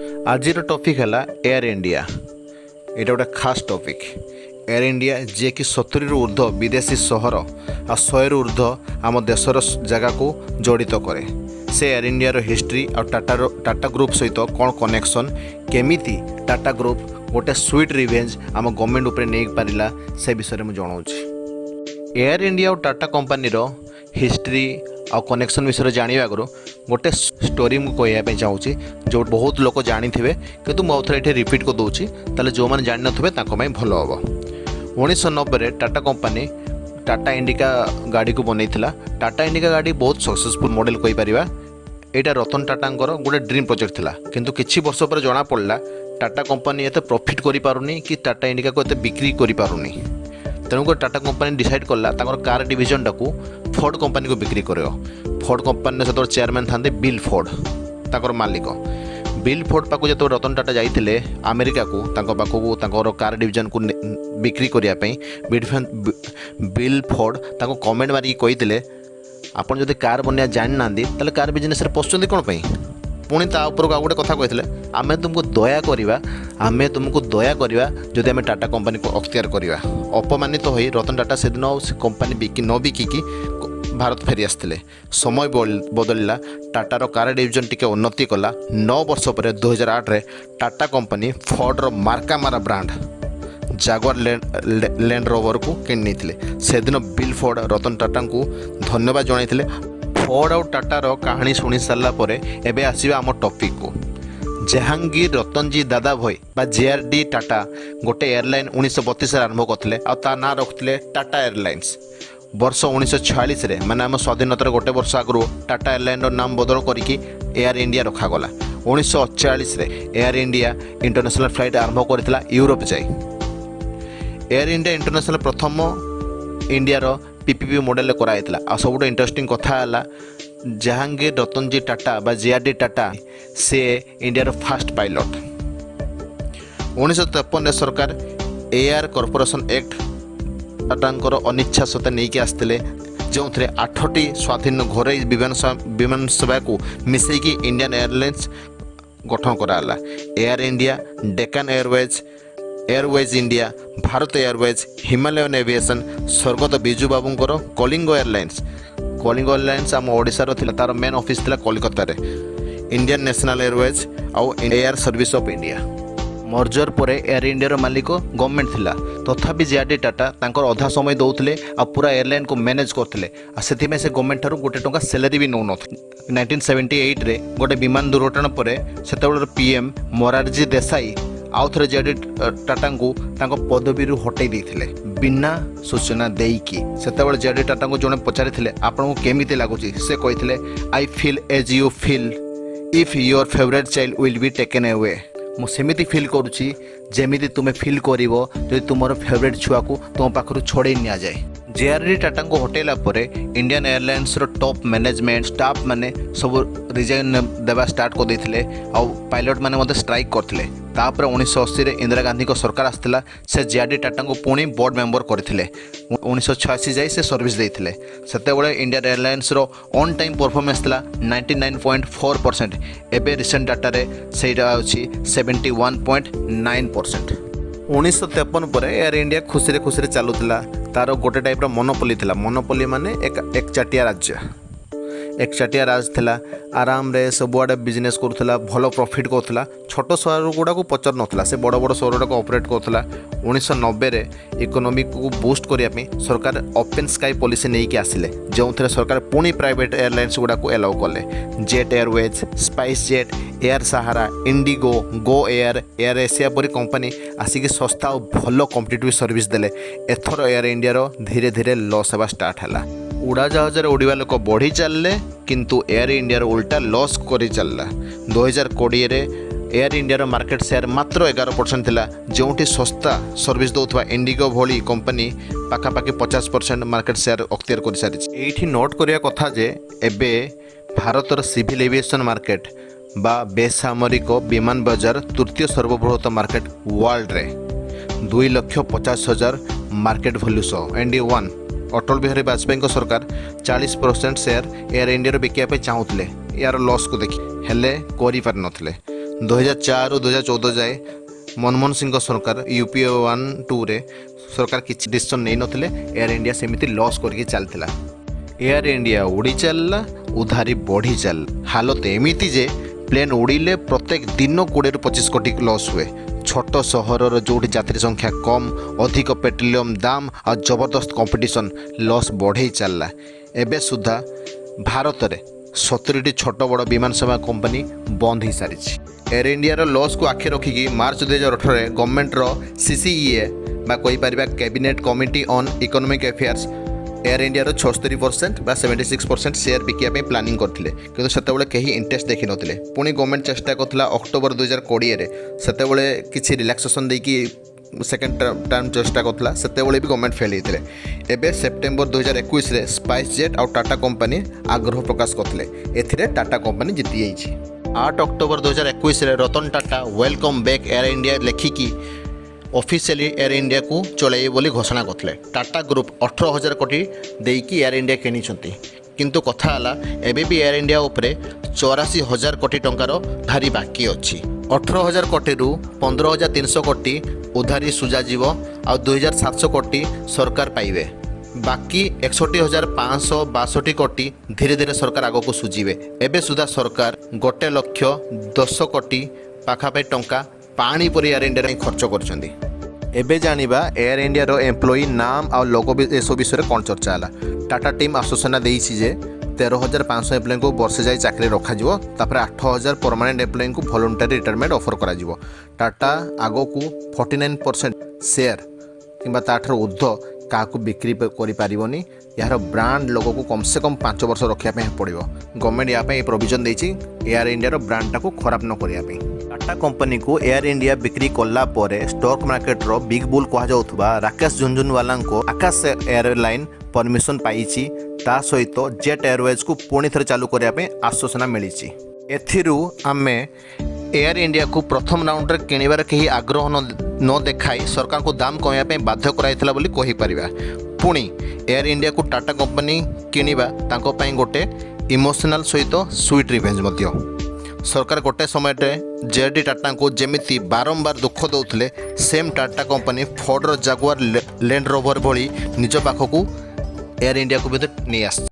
आज टॉपिक है air India. यहाँ गोटे खास टॉपिक एयर इंडिया जे कि 70 रु ऊर्ध्व विदेशी सहर आ 100 रु ऊर्ध्व आम देशर जगह को जड़ित करे। से एयर इंडिया हिस्ट्री और टाटा ग्रुप सहित कौन कनेक्शन केमिति टाटा ग्रुप गोटे स्वीट रिवेंज आम गवर्नमेंट उपर नहीं पारा से विषय में जनाऊँगी। एयर इंडिया और टाटा कंपनी हिस्ट्री आ कनेक्शन विषय जाना आगु गोटे स्टोरी मुझे कहवाई चाहूँगी जो बहुत लोग जानी थे कि मुझे ये रिपीट कर दूसरी ताले जो मैंने जान थे भल हम। 1990 टाटा कंपनी टाटा इंडिका गाड़ी को बनई टाटा इंडिका गाड़ी बहुत सक्सेसफुल मॉडल कहीपर। यहाँ रतन टाटांकर गोटे ड्रीम प्रोजेक्ट थिला किंतु किछि वर्ष पर जना पड़ला टाटा कंपनी एते प्रॉफिट करि पारुनी कि टाटा इंडिका को एते बिक्री करि पारुनी। तेणुक टाटा कंपनी डिसाइड कला कार डिविजन टाकू फोर्ड कंपनी को बिक्री कर। फोर्ड कंपनी से चेयरमैन था बिल फोर्ड ताकर मालिक। बिल फोर्ड पाक जो रतन टाटा जाइए अमेरिका को पाखक कार डिविजन को बिक्री करने बिल फोर्ड कमेंट मारिकी कही आपन जदि कार बनया जानी ना ताले कार बिजनेस पशुंट कौन पाई। पुणी ता उपरको आ गोटे कथा कहते आमे तुमको दया करवा जदि आमे टाटा कंपनी को अख्तियार करवा। अपमानित हो रतन टाटा से दिन से कंपनी न बिकिकी भारत फेरी आसते। समय बदलला टाटार कार डिविजन टिके उन्नति कला। 9 वर्ष पर 2008 रे टाटा कंपनी फोर्डर मार्का मारा ब्रांड जागुआर लैंड रोवर को किणी से दिन बिल फोर्ड रतन टाटा को धन्यवाद जनइले। फोर्ड और टाटार कहानी शुणी सारा पर एबे आसीबा आम टॉपिक को। जहांगीर रतनजी दादा भई बा जेआरडी टाटा गोटे एयरलाइन 1932 आरंभ करते आ ना रखते टाटा एयरलाइंस। वर्ष 1946 रे माने आम स्वाधीनतार गोटे वर्ष आगु टाटा एयरलाइन नाम बदल करके एयर इंडिया रखागला। 1948 रे एयर इंडिया इंटरनेशनल फ्लाइट आरंभ करथिला यूरोप जाए। एयर इंडिया इंटरनेशनल प्रथम इंडियार पीपीपी मॉडल कराइला। आ सबुठ इंटरेस्टिंग कथा है जहांगीर रतनजी टाटा बा जेआरडी टाटा से इंडियार फास्ट पायलट। 1953 सरकार एयर कॉर्पोरेशन एक्ट टाटांकर अनिच्छा सत्ते नहीं आसते जो 8टी स्वाधीन घरे विमान सेवा को मिसेकी इंडियन एयरलाइंस गठन कराला। Air India, Deccan Airways India, Bharat Airways, Himalayan aviation, स्वर्गत बिजू बाबूंकर कलिंग एयरलाइंस आम ओडिशार थिला तार मेन ऑफिस थिला कोलकाता रे। इंडियन नेशनल एयरवेज आउ Air Service of India. Merger पर एयर इंडिया मालिक गवर्नमेंट थिला तथापि जेआरडी टाटा तांकर अधा समय दौले आ पूरा एयरलाइन को मैनेज करते से गवर्नमेंट ठारू गोटे टंका सैलरी भी नौ न। 1978 रे गोटे विमान दुर्घटना पर सेतेबेलर पीएम मोरारजी देसाई आउ थे जेआरडी टाटा को पदवी हटई देते बिना सूचना देकी। सेतेबेले जेआरडी टाटा को जड़े पचारि आपको केमिति लगुच से कहते I feel as you feel if your favourite child will be taken away. मुझे फिल करुच्ची जमी तुम्हें फिल कर जो तुम फेवरेट छुआ को तुम पाखु छड़े नि जाए। जेआरडी टाटा को हटेला पर Indian airlines top management staff माने सब रिजाइन देवा स्टार्ट कर देते आ पायलट माने स्ट्राइक करते। 1980 रे इंदिरा गांधी को सरकार आसला से जेआरडी टाटा को पुणी बोर्ड मेंबर करते। 1986 जाए से सर्विस देते। सेतेबेले Indian Airlines on time performance था 99.4%। एबे रिसेंट डाटा रे सेटा अछि 71.9%। 1953 पर एयर इंडिया खुशी चलुला तार गोटे टाइप मोनोपोली थिला। मोनोपोली माने एक चाटिया राज्य एक चाटिया राज थिला। आराम रे सबुआडे बिजनेस करुला भल प्रॉफिट करुला। छोट सहर गुड़ा को पचार नाला से बड़ बड़ सहर गुड़ा ऑपरेट करुला। 1990 रे इकोनॉमी को बूस्ट करने सरकार ओपन स्काई पॉलिसी नहीं आसिले जो सरकार पुणी प्राइवेट एयरलाइंस गुड़ा को एलाउ कले। Jet Airways, Spice Jet, Air Sahara, Indigo, Go Air, Air Asia परी कंपनी आसिक सस्ता और भल कॉम्पिटिटिव सर्विस देले। एथर एयर इंडिया धीरे धीरे लॉस होगा स्टार्ट है। उड़ा जहाज उड़वा लोक बढ़ी चलले किंतु एयर इंडिया उल्टा लॉस कर चलला। 2020 रे एयर इंडिया मार्केट शेयर मात्र 11% थिला जोठी सस्ता सर्विस दौथवा इंडिगो भली कंपनी पाखापाखि 50% मार्केट शेयर अख्तियार कर सारी। एठी नोट करिया कथा जे एबे भारतर सिविल एविएशन मार्केट बा बेसामरिक विमान बाजार तृतीय सर्वबृहत मार्केट वर्ल्ड रे 2,50,000 मार्केट भैल्यू सह ND1 अटल बिहारी वाजपेयी सरकार 40% शेयर एयर इंडिया बिकापी चाहूले यार लॉस को देखी हेले करि पार नथिले। 2004 ରୁ 2014 जाए मनमोहन सिंह सरकार यूपीए 1-2 रे सरकार किसी डिसीजन नहीं नथिले एयर इंडिया सेमिति लॉस करके चलता। एयर इंडिया उड़ी चलला उधारी बढ़ी चल हालत एमिति जे प्लेन उड़िले प्रत्येक दिन 20-25 कोटी लॉस हुए। छोट सहर जो यात्री संख्या कम अधिक पेट्रोलियम दाम और जबरदस्त कंपटीशन लॉस बढ़े चलला। एबे सुधा भारत में 70टी छोट बड़ विमान सेवा कंपनी बंद हो सारी। एयर इंडिया लॉस को आखि रखिकी मार्च 2018 government CCEA cabinet committee on economic affairs air India 76% बा 76% शेयर बिकिया प्लानिंग करथिले किंतु सेतेबेले कहीं इंटरेस्ट देखि नथिले। पुणी गवर्नमेंट चेष्टा करथिला अक्टोबर 2020 रे सेतेबेले किछि रिलैक्सेशन देकी सेकेंड टर्म चेष्टा करथिला सेतेबेले भी गवर्नमेंट फेल होइथिले। एबे सेप्टेम्बर 2021 रे स्पाइस जेट और टाटा कंपनी आग्रह प्रकाश करथिले एथिरे टाटा कंपनी जीति जाइछि। 8 अक्टोबर 2021 रे Ratan Tata welcome back Air India लेखिकी ऑफिशियली एयर इंडिया को चलाई बोली घोषणा करते। टाटा ग्रुप 18,000 कोटी देकी एयर इंडिया किनिछंती किंतु कथा हला एबे भी एयर इंडिया उपरे 84,000 कोटी टंकार उधारी बाकी अछि। 18,000 कोटी रु 15,300 कोटी उधारी सुजाजीव आ 2,700 कोटी सरकार पाइबे। बाकी 61,562 कोटी धीरे धीरे सरकार आगो को सुझीबे। एबे सुधा सरकार 1,10 कोटी पाखापे टंका पानी पर एयर इंडिया खर्च करछंदी। एबे जानिबा एयर इंडिया रो एम्प्लॉई नाम आ लोगो एसो विषय कौन चर्चा है। टाटा टीम आश्वासन देइछि जे 13,500 एम्प्लॉई को वर्षे जाए चाकरी रखा जिवो तापर 8,000 परमानेंट एम्प्लॉई को वॉलंटरी रिटायरमेंट ऑफर करा जिवो। टाटा आगो को 49% शेयर किंबा ताठर उर्ध्व क्या बिक्री करिपारिबोनी। यार ब्रांड लोगों को कम से कम 5 वर्ष रखा पड़ो। गवर्नमेंट या प्रोविजन देछि एयर इंडिया ब्रांड टाको खराब न करिया। टाटा कंपनी को एयर इंडिया बिक्री कला परे स्टॉक मार्केट रो बिग बुल कहा जाउथबा राकेश झुनझुनवाला को आकाश एयरलाइन परमिशन पाइछि। ता सहित जेट एयरवेज को पुणी थे चालू करने आश्वासन मिली। एथिरू आमे एयर इंडिया को प्रथम राउंड में किणवार कहीं आग्रह न देखाई सरकार को दाम कमाइवाई बाध्य कराइथिला बोली कहि परिबा। पुणी एयर इंडिया को टाटा कंपनी किणवा तांको पई गोटे इमोशनल सहित स्वीट रिवेंज मध्य। सरकार गोटे समय जेडी टाटा को जेमिति बारंबार दुख दौले सेम टाटा कंपनी फोर्डर जागुआर लैंड रोवर भली निज पाखक एयर इंडिया को भी नहीं आस।